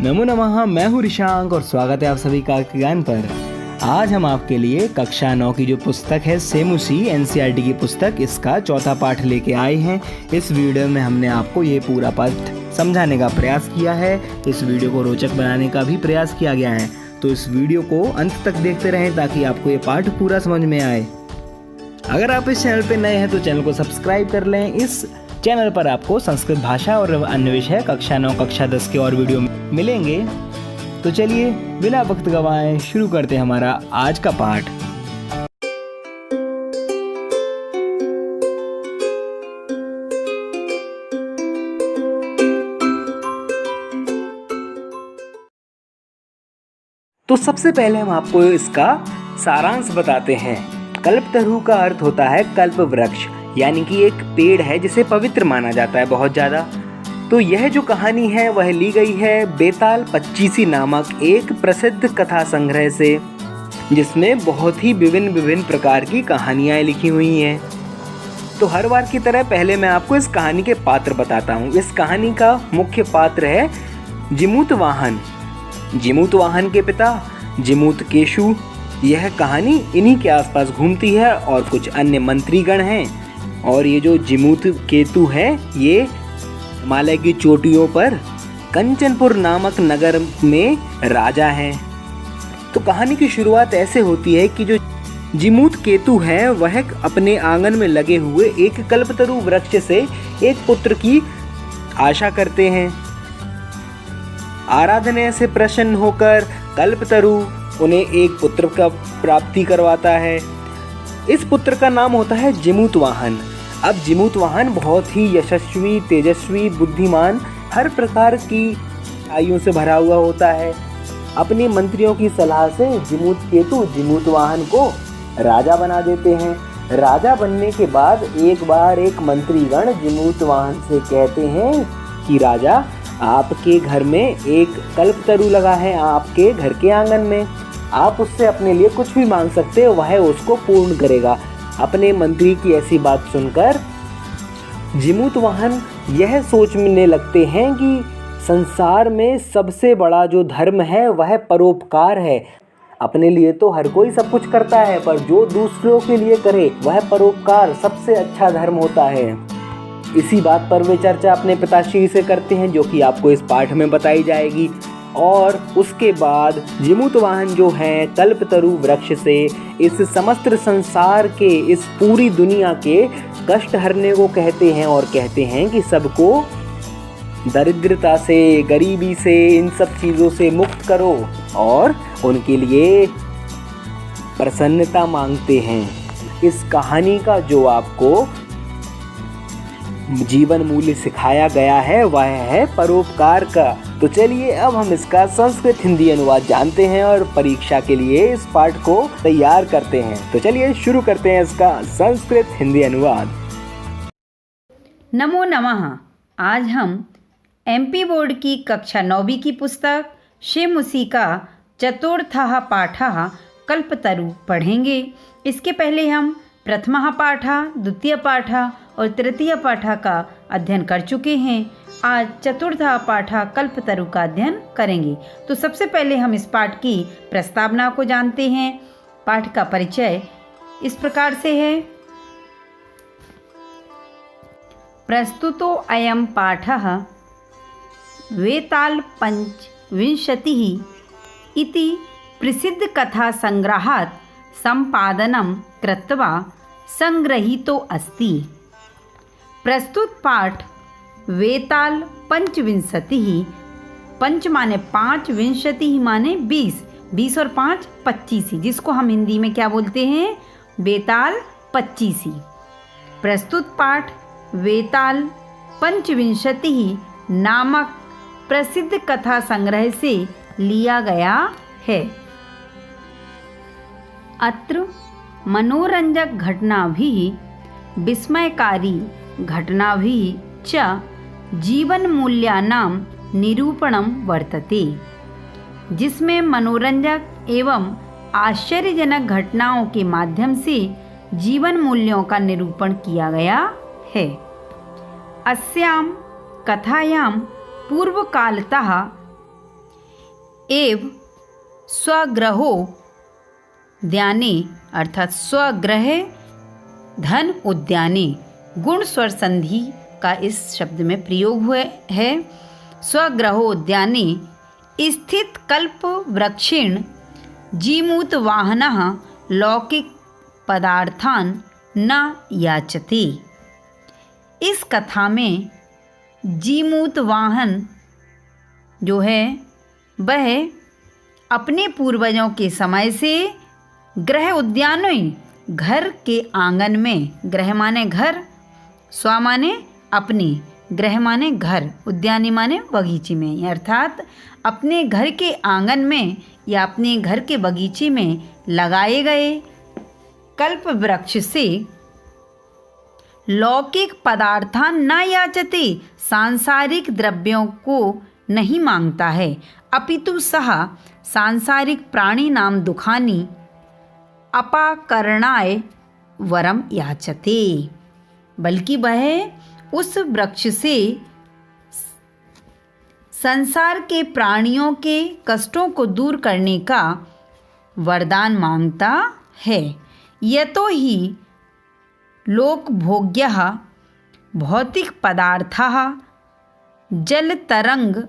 नमो नमः। मैं हूँ ऋषांक और स्वागत है आप सभी का ज्ञान पर। आज हम आपके लिए कक्षा 9 की जो पुस्तक है सेम उसी एनसीईआरटी की पुस्तक, इसका चौथा पाठ लेके आए हैं। इस वीडियो में हमने आपको ये पूरा पाठ समझाने का प्रयास किया है। इस वीडियो को रोचक बनाने का भी प्रयास किया गया है, तो इस वीडियो को अंत तक देखते रहें ताकि आपको ये पाठ पूरा समझ में आए। अगर आप इस चैनल पर नए हैं तो चैनल को सब्सक्राइब कर लें। इस चैनल पर आपको संस्कृत भाषा और अन्य विषय कक्षा 9 कक्षा 10 के और वीडियो मिलेंगे। तो चलिए बिना वक्त गवाए शुरू करते हैं हमारा आज का पाठ। तो सबसे पहले हम आपको इसका सारांश बताते हैं। कल्पतरु का अर्थ होता है कल्प वृक्ष, यानी कि एक पेड़ है जिसे पवित्र माना जाता है बहुत ज़्यादा। तो यह जो कहानी है वह ली गई है बेताल पच्चीसी नामक एक प्रसिद्ध कथा संग्रह से, जिसमें बहुत ही विभिन्न प्रकार की कहानियाँ लिखी हुई हैं। तो हर बार की तरह पहले मैं आपको इस कहानी के पात्र बताता हूँ। इस कहानी का मुख्य पात्र है जिमूतवाहन। जिमूतवाहन के पिता जिमूतकेशु। यह कहानी इन्हीं के आसपास घूमती है और कुछ अन्य मंत्रीगण हैं। और ये जो जिमूतकेतु है ये हिमालय की चोटियों पर कंचनपुर नामक नगर में राजा है। तो कहानी की शुरुआत ऐसे होती है कि जो जिमूतकेतु है वह अपने आंगन में लगे हुए एक कल्पतरु वृक्ष से एक पुत्र की आशा करते हैं। आराधना से प्रसन्न होकर कल्पतरु उन्हें एक पुत्र का प्राप्ति करवाता है। इस पुत्र का नाम होता है जिमूतवाहन। अब जिमूतवाहन बहुत ही यशस्वी, तेजस्वी, बुद्धिमान, हर प्रकार की आयुओं से भरा हुआ होता है। अपने मंत्रियों की सलाह से जिमूतकेतु जिमूतवाहन को राजा बना देते हैं। राजा बनने के बाद एक बार एक मंत्रीगण जिमूतवाहन से कहते हैं कि राजा, आपके घर में एक कल्पतरु लगा है, आपके घर के आंगन में, आप उससे अपने लिए कुछ भी मांग सकते हो, वह उसको पूर्ण करेगा। अपने मंत्री की ऐसी बात सुनकर जिमूतवाहन यह सोचने लगते हैं कि संसार में सबसे बड़ा जो धर्म है वह परोपकार है। अपने लिए तो हर कोई सब कुछ करता है, पर जो दूसरों के लिए करे वह परोपकार सबसे अच्छा धर्म होता है। इसी बात पर वे चर्चा अपने पिताश्री से करते हैं, जो कि आपको इस पाठ में बताई जाएगी। और उसके बाद जिमूतवाहन जो है कल्पतरु वृक्ष से इस समस्त संसार के, इस पूरी दुनिया के कष्ट हरने को कहते हैं और कहते हैं कि सबको दरिद्रता से, गरीबी से, इन सब चीज़ों से मुक्त करो और उनके लिए प्रसन्नता मांगते हैं। इस कहानी का जो आपको जीवन मूल्य सिखाया गया है वह है परोपकार का। तो चलिए अब हम इसका संस्कृत हिंदी अनुवाद जानते हैं और परीक्षा के लिए इस पाठ को तैयार करते हैं। तो चलिए शुरू करते हैं इसका संस्कृत हिंदी अनुवाद। नमो नमः। आज हम एमपी बोर्ड की कक्षा 9वीं की पुस्तक शेमुसी का चतुर्थः पाठः कल्पतरु पढ़ेंगे। इसके पहले हम प्रथमः पाठः, द्वितीय पाठः और तृतीय पाठः का अध्ययन कर चुके हैं। आज चतुर्थः पाठः कल्पतरु का अध्ययन करेंगे। तो सबसे पहले हम इस पाठ की प्रस्तावना को जानते हैं। पाठ का परिचय इस प्रकार से है। प्रस्तुतो अयं पाठः वेताल पंचविंशतिः इति प्रसिद्ध कथा संग्रहात् संपादनं कृत्वा संग्रहीतो अस्ति। प्रस्तुत पाठ वेताल पंचविंशतिः, पंच माने 5, विंशतिः माने 20, 20 और 5 25, जिसको हम हिंदी में क्या बोलते हैं, बेताल पच्चीसी। प्रस्तुत पाठ वेताल पंचविंशतिः नामक प्रसिद्ध कथा संग्रह से लिया गया है। अत्र मनोरंजक घटनाभिः, विस्मयकारी घटनाभिः च जीवनमूल्यानां निरूपणं वर्तते, जिसमें मनोरंजक एवं आश्चर्यजनक घटनाओं के माध्यम से जीवन मूल्यों का निरूपण किया गया है। अस्यां कथायां पूर्वकालतः एव स्वगृहो द्याने अर्थात स्वगृह धन उद्याने गुण स्वर संधि का इस शब्द में प्रयोग हुआ है। स्वगृहोद्याने स्थित कल्प वृक्षेण जीमूत वाहनः लौकिक पदार्थान न याचते। इस कथा में जीमूत वाहन जो है वह अपने पूर्वजों के समय से गृह उद्यानों घर के आंगन में, गृह माने घर, स्व माने अपने, गृह माने घर, उद्यानी माने बगीचे में, अर्थात अपने घर के आंगन में या अपने घर के बगीचे में लगाए गए कल्प वृक्ष से लौकिक पदार्थान न याचते, सांसारिक द्रव्यों को नहीं मांगता है, अपितु सह सांसारिक प्राणी नाम दुखानी अपाकरणाय वरम याचते, बल्कि वह उस वृक्ष से संसार के प्राणियों के कष्टों को दूर करने का वरदान मांगता है। यतो ही लोकभोग्यः भौतिक पदार्थाः जलतरंगवत्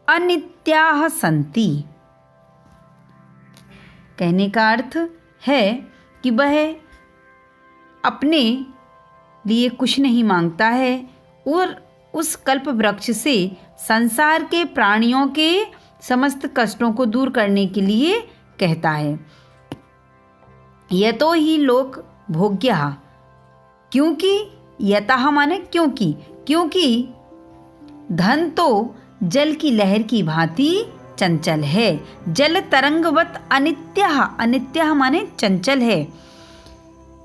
अनित्याः सन्ति। कहने का अर्थ है कि वह अपने लिए कुछ नहीं मांगता है और उस कल्प वृक्ष से संसार के प्राणियों के समस्त कष्टों को दूर करने के लिए कहता है। यतो ही लोक भोग्य, क्योंकि यतः माने क्योंकि धन तो जल की लहर की भांति चंचल है। जल तरंगवत अनित्य माने चंचल है,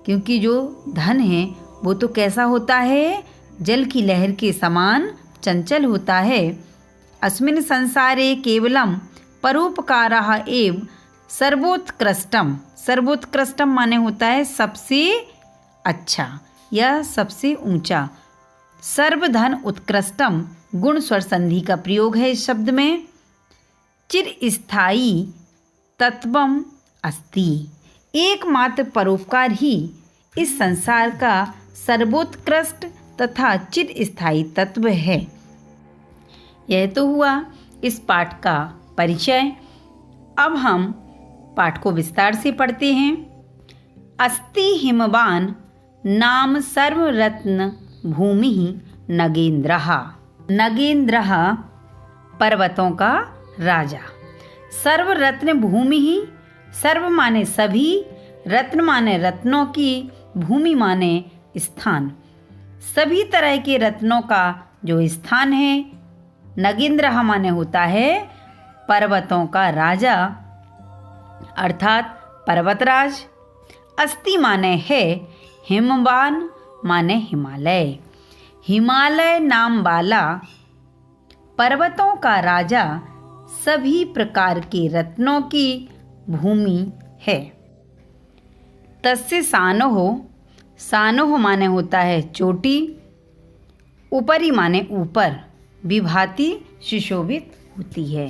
क्योंकि जो धन है वो तो कैसा होता है, जल की लहर के समान चंचल होता है। अस्मिन् संसारे केवलम परोपकारः एव सर्वोत्कृष्टम माने होता है सबसे अच्छा या सबसे ऊंचा। सर्वधन उत्कृष्टम गुण स्वर संधि का प्रयोग है इस शब्द में। चिरस्थायी तत्वम अस्ति, एकमात्र परोपकार ही इस संसार का सर्वोत्कृष्ट तथा चिरस्थायी तत्व है। यह तो हुआ इस पाठ का परिचय। अब हम पाठ को विस्तार से पढ़ते हैं। अस्ति हिमवान नाम सर्वरत्न भूमि नगेंद्रः। नगेंद्रः पर्वतों का राजा। सर्वरत्न भूमि, सर्व माने सभी, रत्न माने रत्नों की, भूमि माने स्थान, सभी तरह के रत्नों का जो स्थान है। नगेंद्र माने होता है पर्वतों का राजा अर्थात पर्वतराज। अस्ति माने है हिमवान माने हिमालय। हिमालय नाम वाला पर्वतों का राजा सभी प्रकार के रत्नों की भूमि है। तस्य सानोह, सानोह माने होता है चोटी, ऊपरी माने ऊपर, विभाति सुशोभित होती है।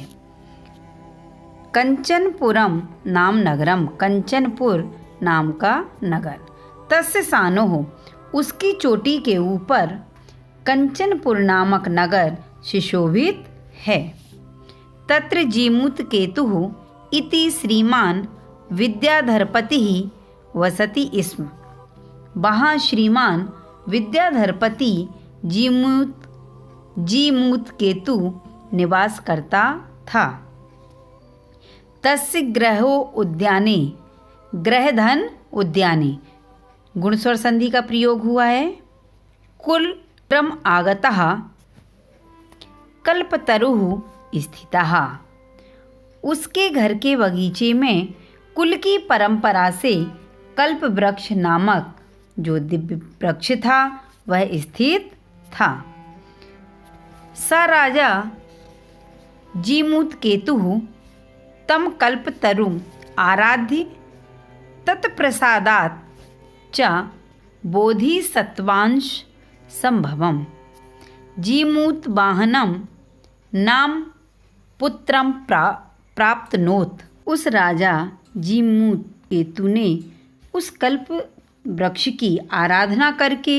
कंचनपुरम नाम नगरम, कंचनपुर नाम का नगर। तस्य सानोह, उसकी चोटी के ऊपर कंचनपुर नामक नगर सुशोभित है। तत्र जीमूत केतुः इति श्रीमान विद्याधरपति वसति स्म। वहाँ श्रीमान विद्याधरपति जीमूत केतु निवास करता था। तस्य ग्रहो उद्याने, ग्रह धन उद्याने गुणस्वर संधि का प्रयोग हुआ है। कुल क्रम आगतः कल्पतरुः स्थितः, उसके घर के बगीचे में कुल की परंपरा से कल्प वृक्ष नामक जो दिव्य वृक्ष था वह स्थित था। स राजा जीमूत केतुः तम कल्पतरुं आराध्य तत्प्रसादात् च बोधिसत्वांश संभवम। जीमूत वाहनम नाम पुत्रम प्राप्तनोत। उस राजा जीमूत केतु ने उस कल्प वृक्ष की आराधना करके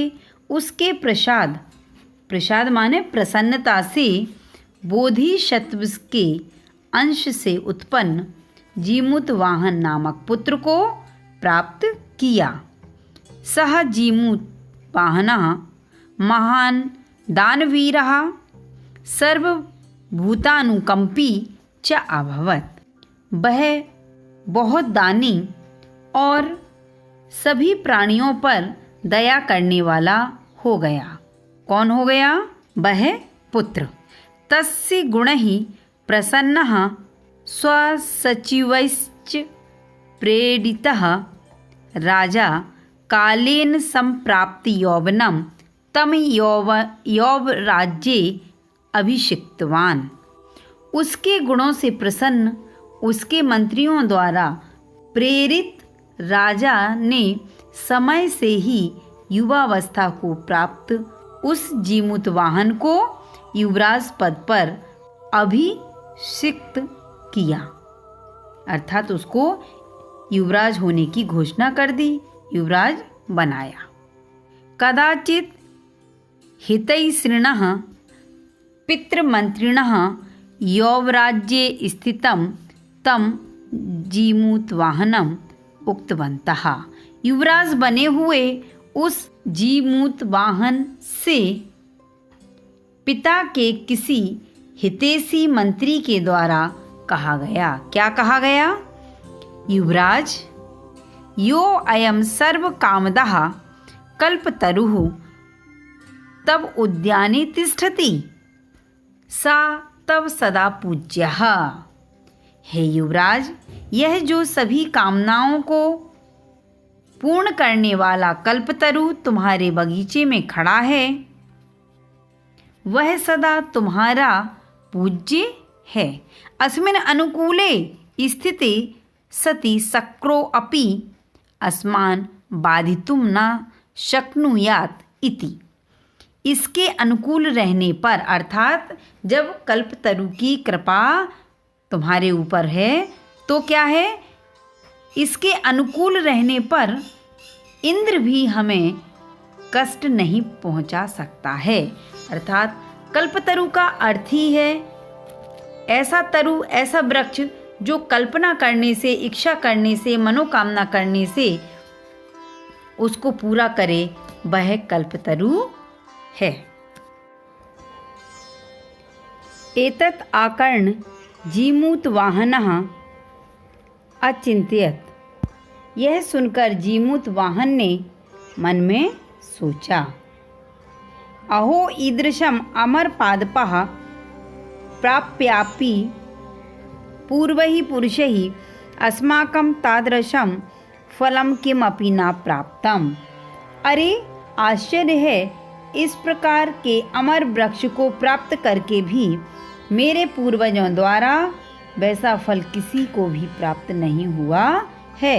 उसके प्रसाद माने प्रसन्नता से बोधिसत्व के अंश से उत्पन्न जीमूत वाहन नामक पुत्र को प्राप्त किया। सह जीमूत वाहनः महान दानवीरः सर्वभूतानुकंपी च अभवत्। वह बहुत दानी और सभी प्राणियों पर दया करने वाला हो गया। कौन हो गया? वह पुत्र। तस्य गुणैः प्रसन्नः स्वसचिवैश्च प्रेरितः राजा कालेन संप्राप्ति यौवनं तम यौवराज्ये अभिषिक्तवान। उसके गुणों से प्रसन्न उसके मंत्रियों द्वारा प्रेरित राजा ने समय से ही युवावस्था को प्राप्त उस जीमूत वाहन को युवराज पद पर अभिषिक्त किया, अर्थात उसको युवराज होने की घोषणा कर दी, युवराज बनाया। कदाचित हितैषिणः पितृमंत्रिणः यौवराज्ये स्थितं तम जीमूत वाहनम उक्तवन्तः। युवराज बने हुए उस जीमूत वाहन से पिता के किसी हितैषी मंत्री के द्वारा कहा गया। क्या कहा गया? युवराज, यो अयम सर्व कामदः कल्पतरुः तब उद्याने तिष्ठति सा तब सदा पूज्यः। हे युवराज, यह जो सभी कामनाओं को पूर्ण करने वाला कल्पतरु तुम्हारे बगीचे में खड़ा है, वह सदा तुम्हारा पूज्य है। अस्मिन् अनुकूले स्थिते सति शक्रो अपि अस्मान् बाधितुं न शक्नुयात् इति। इसके अनुकूल रहने पर, अर्थात जब कल्पतरु की कृपा तुम्हारे ऊपर है तो क्या है, इसके अनुकूल रहने पर इंद्र भी हमें कष्ट नहीं पहुंचा सकता है। अर्थात कल्पतरु का अर्थ ही है ऐसा तरु, ऐसा वृक्ष जो कल्पना करने से, इच्छा करने से, मनोकामना करने से उसको पूरा करे, वह कल्पतरु है। एतत् आकर्ण जीमूत वाहनः अचिंत्यत। यह सुनकर जीमूत वाहन ने मन में सोचा, अहो ईदृशम अमर पादपः प्राप्यापि पूर्वैः पुरुषैः अस्माकं तादृशं फलं किमपि न प्राप्तम्। अरे आश्चर्य है, इस प्रकार के अमर वृक्ष को प्राप्त करके भी मेरे पूर्वजों द्वारा वैसा फल किसी को भी प्राप्त नहीं हुआ है।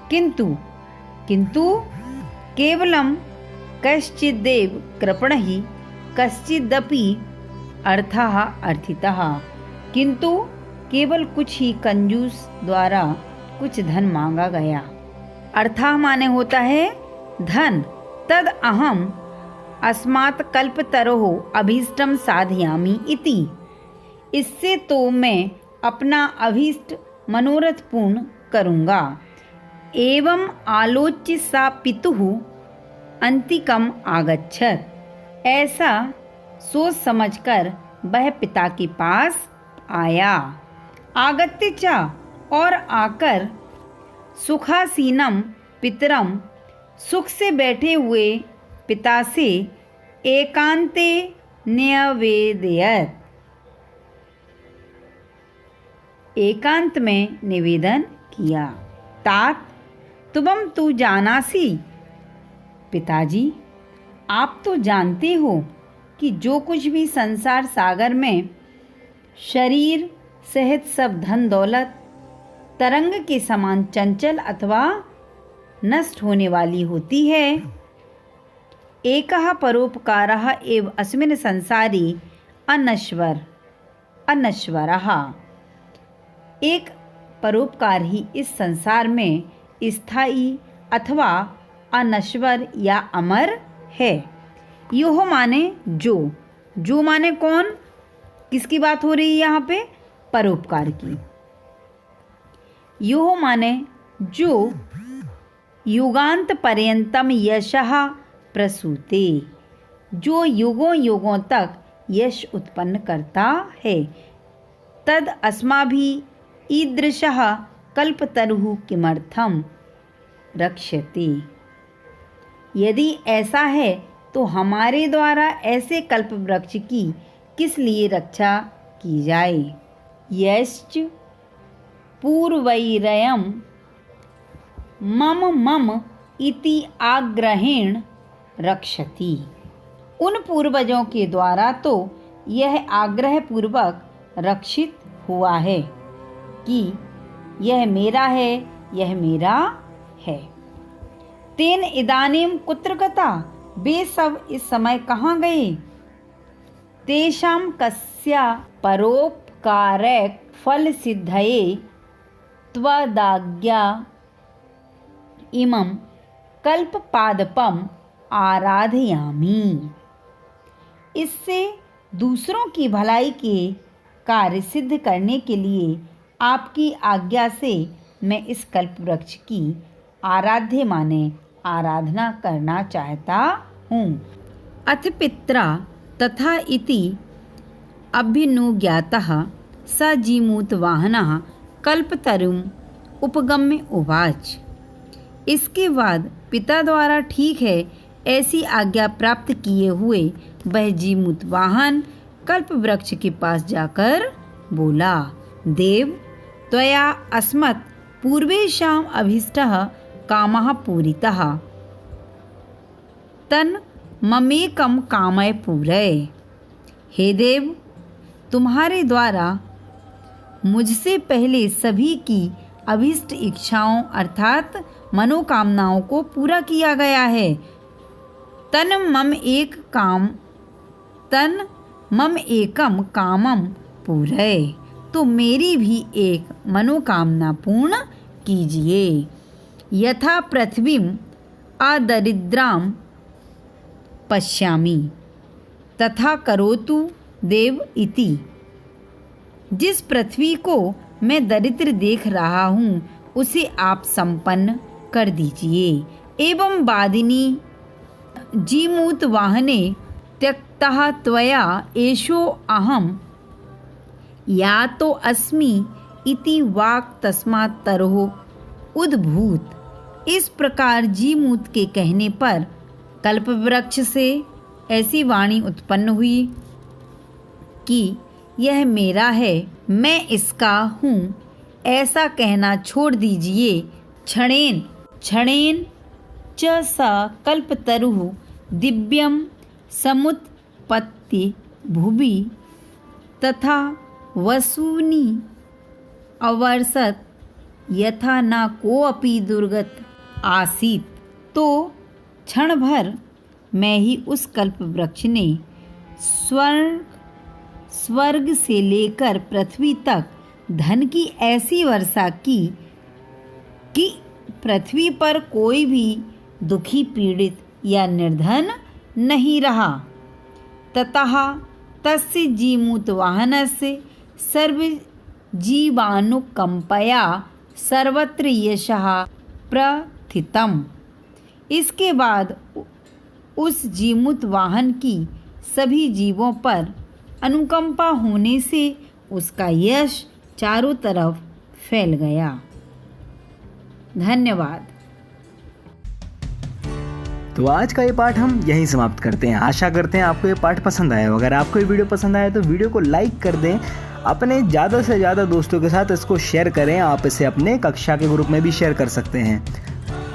किंतु केवलम कश्चिदेव कृपणः कश्चिदपि अर्थः अर्थितः। किंतु केवल कुछ ही कंजूस द्वारा कुछ धन मांगा गया। अर्थः माने होता है धन। तद अहम अस्मात् कल्पतरोः अभीष्टं साधयामि इति। इससे तो मैं अपना अभीष्ट मनोरथ पूर्ण करूँगा। एवं आलोच्य सा पितुः अंतिकम आगच्छत। ऐसा सोच समझकर वह पिता के पास आया। आगत्य च, और आकर सुखासीनम पितरम, सुख से बैठे हुए पिता से एकांते न्यवेदयत, एकांत में निवेदन किया। तात तुम तू जानासी। पिताजी, आप तो जानते हो कि जो कुछ भी संसार सागर में शरीर सहित सब धन दौलत तरंग के समान चंचल अथवा नष्ट होने वाली होती है, एकः परोपकारः एव अस्मिन् संसारी अनश्वर अनश्वरः। एक परोपकार ही इस संसार में स्थायी अथवा अनश्वर या अमर है। योह माने जो माने कौन, किसकी बात हो रही है यहाँ पे? परोपकार की। योह माने जो युगांत पर्यंतम यशः प्रसूते, जो युगों युगों तक यश उत्पन्न करता है। तद अस्माभिः ईदृशः कल्पतरुः किमर्थम रक्ष्यते। यदि ऐसा है तो हमारे द्वारा ऐसे कल्प वृक्ष की किस लिए रक्षा की जाए। यश्च पूर्वैरयं मम इति आग्रहेण रक्षति। उन पूर्वजों के द्वारा तो यह आग्रह पूर्वक रक्षित हुआ है कि यह मेरा है, यह मेरा है। तेन इदानीं कुत्र गता, वे सब इस समय कहाँ गए। तेषां कस्या परोपकारैक फल सिद्धये त्वदाज्ञा इमं कल्पपादपम आराधयामि। इससे दूसरों की भलाई के कार्य सिद्ध करने के लिए आपकी आज्ञा से मैं इस कल्प वृक्ष की आराध्य माने आराधना करना चाहता हूँ। अथ पित्रा तथा इति अभ्युनुज्ञातः स जीमूतवाहनः कल्पतरुम् उपगम्य उवाच। इसके बाद पिता द्वारा ठीक है ऐसी आज्ञा प्राप्त किए हुए वह जीमूतवाहन कल्प वृक्ष के पास जाकर बोला, देव त्वया अस्मत् पूर्वेषाम् अभीष्टः कामः पूरितः, तन् ममेकं कामय पूरय। हे देव, तुम्हारे द्वारा मुझसे पहले सभी की अभीष्ट इच्छाओं अर्थात मनोकामनाओं को पूरा किया गया है। तन् मम एकम कामम पूरय, तो मेरी भी एक मनोकामना पूर्ण कीजिए। यथा पृथ्वीम अदरिद्राम पश्यामि तथा करोतु देव इति। जिस पृथ्वी को मैं दरिद्र देख रहा हूँ उसे आप संपन्न कर दीजिए। एवं वादिनी जीमूत वाहने त्यक्तः त्वया एषो अहम या तो अस्मि इति वाक् तस्मात् तरोः उद्भूत। इस प्रकार जीमूत के कहने पर कल्पवृक्ष से ऐसी वाणी उत्पन्न हुई कि यह मेरा है, मैं इसका हूँ, ऐसा कहना छोड़ दीजिए। क्षणेन च स कल्पतरुः दिव्यं समुत्पत्ति भुवि तथा वसूनि अवर्षत यथा न कोऽपि दुर्गत आसीत। तो क्षण भर में ही उस कल्प वृक्ष ने स्वर्ग से लेकर पृथ्वी तक धन की ऐसी वर्षा की कि पृथ्वी पर कोई भी दुखी, पीड़ित या निर्धन नहीं रहा। ततः तस्य जीमूतवाहनस्य सर्वजीवानुकंपया सर्वत्र यशः प्रथितम्। इसके बाद उस जीमूत वाहन की सभी जीवों पर अनुकंपा होने से उसका यश चारों तरफ फैल गया। धन्यवाद। तो आज का ये पाठ हम यहीं समाप्त करते हैं। आशा करते हैं आपको ये पाठ पसंद आया हो। अगर आपको ये वीडियो पसंद आया तो वीडियो को लाइक कर दें, अपने ज़्यादा से ज़्यादा दोस्तों के साथ इसको शेयर करें। आप इसे अपने कक्षा के ग्रुप में भी शेयर कर सकते हैं।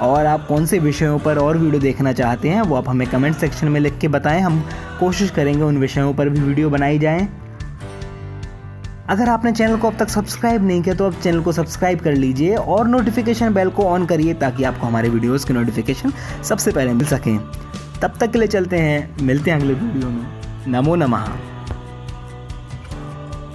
और आप कौन से विषयों पर और वीडियो देखना चाहते हैं वो आप हमें कमेंट सेक्शन में लिख के बताएं। हम कोशिश करेंगे उन विषयों पर भी वीडियो बनाई जाएं। अगर आपने चैनल को अब तक सब्सक्राइब नहीं किया तो अब चैनल को सब्सक्राइब कर लीजिए और नोटिफिकेशन बेल को ऑन करिए ताकि आपको हमारे वीडियोस की नोटिफिकेशन सबसे पहले मिल सकें। तब तक के लिए चलते हैं, मिलते हैं अगले वीडियो में। नमो नमः।